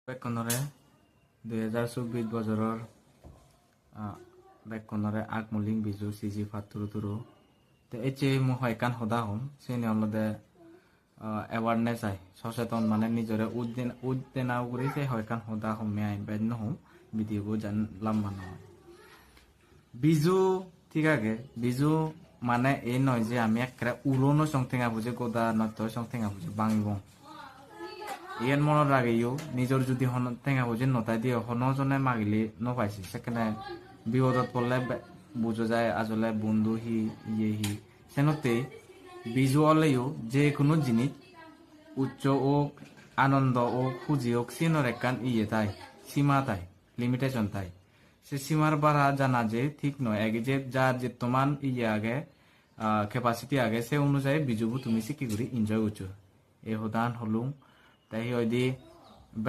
বেকনৰে 2024 বছৰৰ বেকনরে আগমলিং বিজু সিজি ফাতুরু তুরু তে এচে মু হয়কান হদা হম সেনি অলদে অ্যাওয়ারনেস আই সচেতন মানে নিজরে উদ্দেনা উগুরি সে হয়কান হদা হম may I Ben home video জান লাম্বা নয় বিজু ঠিক আছে বিজু মানে এই নয় যে আমি একটা উড়নো সংথেঙা বুঝে গোদা নয়ত সংথেঙা বুঝে বাঙিবং ইয়ান মনত রাগেও নিজর যদি টেঙা বুঝি নতাই দিয়ে হনজনে মাগিলে নপাইছে সেখানে বিপদত পড়লে বুঝো যায় আসলে বন্ধু হি ইয়ে হি সেনতে ভিজুয়ালেও যে কোনো জিনিস উচ্চ হোক আনন্দ হোক খুঁজি হোক সিনর একখান ইয়ে তাই সীমা তাই লিমিটেশন তাই সে সীমার বাড়া জানা যে ঠিক নয় আগে যে যার যে তোমার ইয়ে আগে ক্যাপাসিটি আগে সে অনুযায়ী বিজুবু তুমি কি করি এনজয় করছো এ হদান হলুম তাই হয়দি